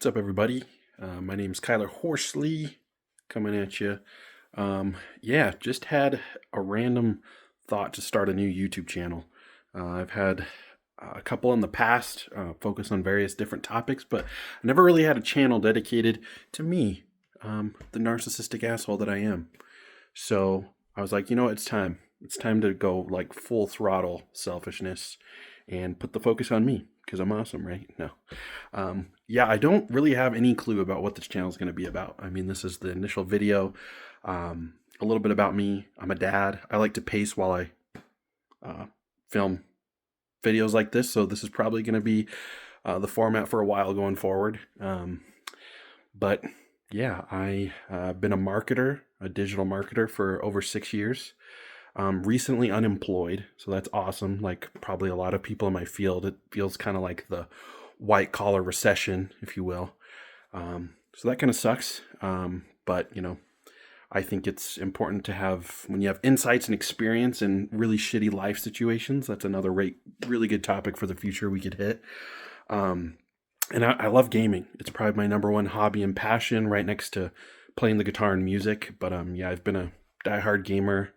What's up, everybody? My name is Cyler Horsley, coming at you. Just had a random thought to start a new YouTube channel. I've had a couple in the past, focus on various different topics, but I never really had a channel dedicated to me, the narcissistic asshole that I am. So I was like, it's time. It's time to go like full throttle selfishness and put the focus on me because I'm awesome, right? No. I don't really have any clue about what this channel is going to be about. I mean, this is the initial video. A little bit about me. I'm a dad. I like to pace while I film videos like this. So this is probably going to be the format for a while going forward. I've been a marketer, a digital marketer for over 6 years. Recently unemployed, so that's awesome. Like probably a lot of people in my field, it feels kind of like the white collar recession, if you will. So that kind of sucks. But I think it's important to have, when you have insights and experience in really shitty life situations, that's another really good topic for the future we could hit. And I love gaming. It's probably my number one hobby and passion, right next to playing the guitar and music. But I've been a diehard gamer.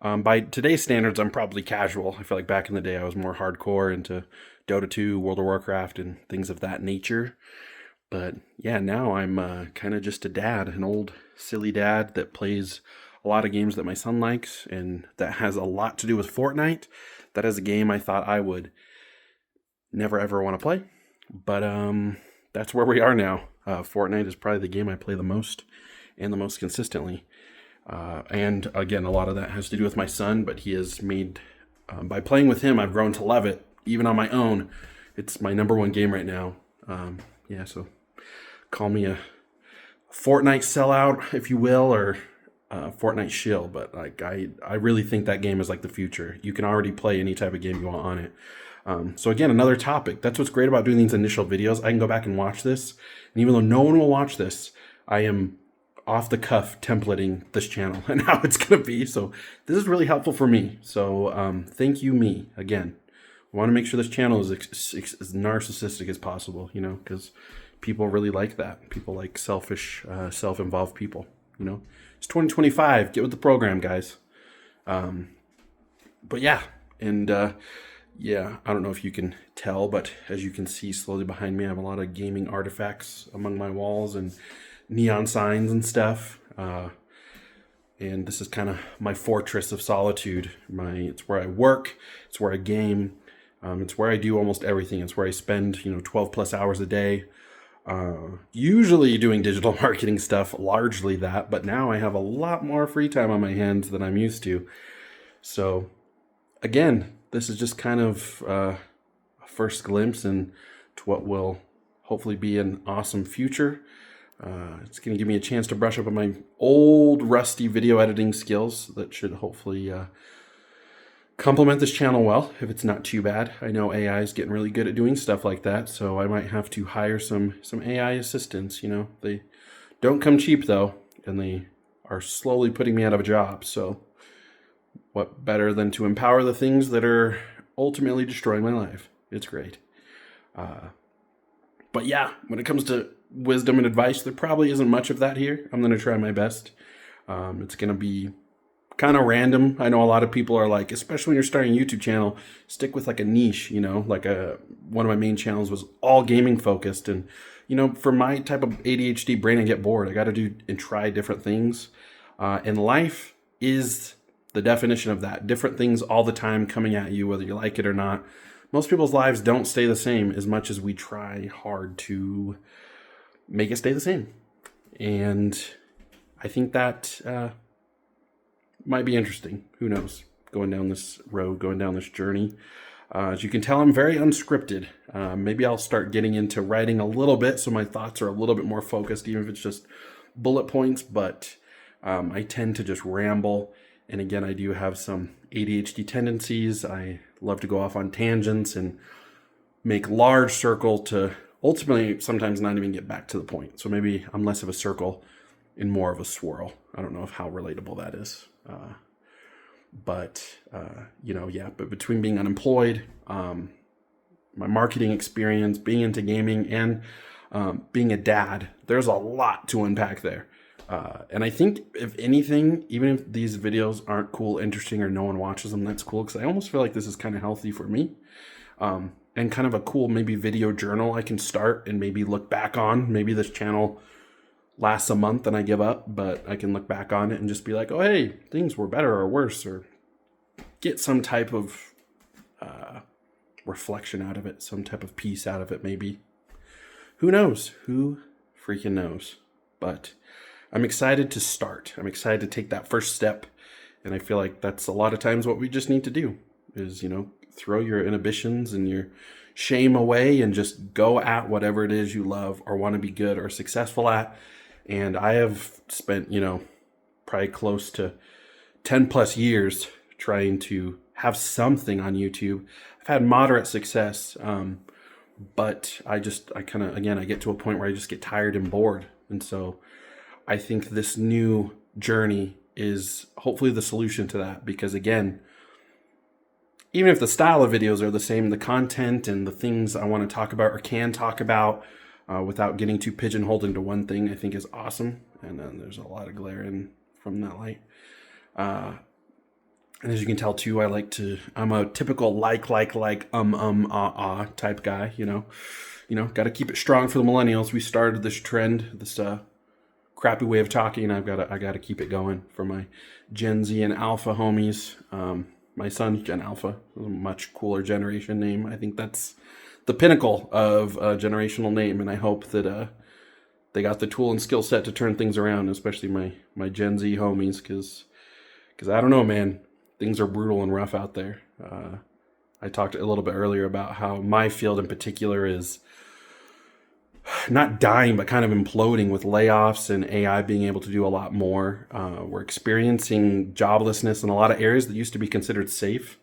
By today's standards, I'm probably casual. I feel like back in the day, I was more hardcore into Dota 2, World of Warcraft, and things of that nature. But yeah, now I'm kind of just a dad, an old silly dad that plays a lot of games that my son likes, and that has a lot to do with Fortnite. That is a game I thought I would never ever want to play, but that's where we are now. Fortnite is probably the game I play the most and the most consistently. And again, a lot of that has to do with my son, but he has made, by playing with him, I've grown to love it, even on my own. It's my number one game right now. So call me a Fortnite sellout, if you will, or Fortnite shill, but like I really think that game is like the future. You can already play any type of game you want on it. So again, another topic. That's what's great about doing these initial videos. I can go back and watch this, and even though no one will watch this, I am off the cuff templating this channel and how it's going to be. So this is really helpful for me. So thank you, me. Again, I want to make sure this channel is as narcissistic as possible, because people really like that. People like selfish, self-involved people, It's 2025. Get with the program, guys. I don't know if you can tell, but as you can see slowly behind me, I have a lot of gaming artifacts among my walls and neon signs and stuff. And this is kind of my fortress of solitude. It's where I work. It's where I game. It's where I do almost everything. It's where I spend, 12 plus hours a day. Usually doing digital marketing stuff, largely that, but now I have a lot more free time on my hands than I'm used to. So again, this is just kind of a first glimpse into what will hopefully be an awesome future. It's going to give me a chance to brush up on my old rusty video editing skills that should hopefully complement this channel well, if it's not too bad. I know AI is getting really good at doing stuff like that, so I might have to hire some AI assistants. They don't come cheap though, and they are slowly putting me out of a job. So what better than to empower the things that are ultimately destroying my life? It's great. When it comes to wisdom and advice, there probably isn't much of that here. I'm going to try my best. It's going to be kind of random. I know a lot of people are like, especially when you're starting a YouTube channel, stick with like a niche, one of my main channels was all gaming focused. And, for my type of ADHD brain, I get bored. I got to do and try different things. And life is the definition of that. Different things all the time coming at you, whether you like it or not. Most people's lives don't stay the same as much as we try hard to make it stay the same. And I think that might be interesting. Who knows? Going down this road, going down this journey. As you can tell, I'm very unscripted. Maybe I'll start getting into writing a little bit so my thoughts are a little bit more focused, even if it's just bullet points. But I tend to just ramble. And again, I do have some ADHD tendencies. I love to go off on tangents and make large circle to ultimately sometimes not even get back to the point. So maybe I'm less of a circle and more of a swirl. I don't know how relatable that is. But between being unemployed, my marketing experience, being into gaming, and being a dad. There's a lot to unpack there. And I think if anything, even if these videos aren't cool, interesting, or no one watches them, that's cool. Because I almost feel like this is kind of healthy for me. And kind of a cool maybe video journal I can start and maybe look back on. Maybe this channel lasts a month and I give up, but I can look back on it and just be like, oh, hey, things were better or worse, or get some type of reflection out of it, some type of peace out of it, maybe. Who knows? Who freaking knows? But I'm excited to start. I'm excited to take that first step. And I feel like that's a lot of times what we just need to do is, throw your inhibitions and your shame away and just go at whatever it is you love or want to be good or successful at. And I have spent, probably close to 10 plus years trying to have something on YouTube. I've had moderate success, but I get to a point where I just get tired and bored. And so I think this new journey is hopefully the solution to that, because again, even if the style of videos are the same, the content and the things I want to talk about or can talk about without getting too pigeonholed into one thing, I think is awesome. And then there's a lot of glare in from that light. And as you can tell too, I'm a typical type guy, got to keep it strong for the millennials. We started this trend, this crappy way of talking. I got to keep it going for my Gen Z and Alpha homies. My son's Gen Alpha, a much cooler generation name. I think that's the pinnacle of a generational name, and I hope that they got the tool and skill set to turn things around, especially my Gen Z homies, because I don't know, man, things are brutal and rough out there. I talked a little bit earlier about how my field in particular is not dying, but kind of imploding with layoffs and AI being able to do a lot more. We're experiencing joblessness in a lot of areas that used to be considered safe.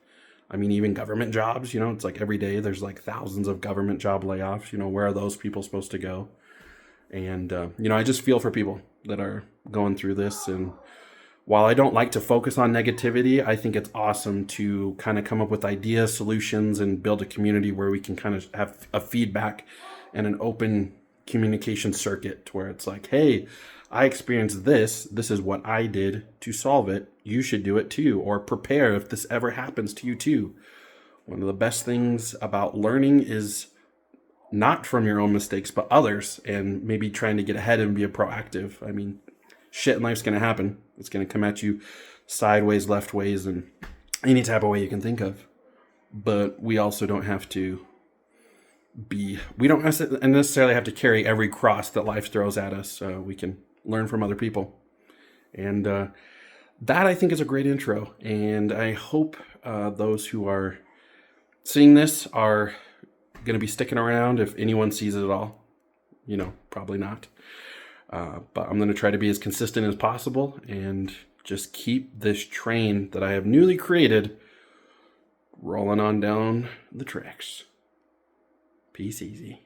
I mean, even government jobs, it's like every day there's like thousands of government job layoffs. Where are those people supposed to go? And, I just feel for people that are going through this. And while I don't like to focus on negativity, I think it's awesome to kind of come up with ideas, solutions, and build a community where we can kind of have a feedback and an open communication circuit where it's like, hey, I experienced this. This is what I did to solve it. You should do it too, or prepare if this ever happens to you too. One of the best things about learning is not from your own mistakes, but others, and maybe trying to get ahead and be a proactive. I mean, shit in life's going to happen. It's going to come at you sideways, left ways, and any type of way you can think of. But we also don't have to we don't necessarily have to carry every cross that life throws at us. We can learn from other people. And that, I think, is a great intro. And I hope those who are seeing this are going to be sticking around. If anyone sees it at all, probably not. But I'm going to try to be as consistent as possible and just keep this train that I have newly created rolling on down the tracks. Peace easy.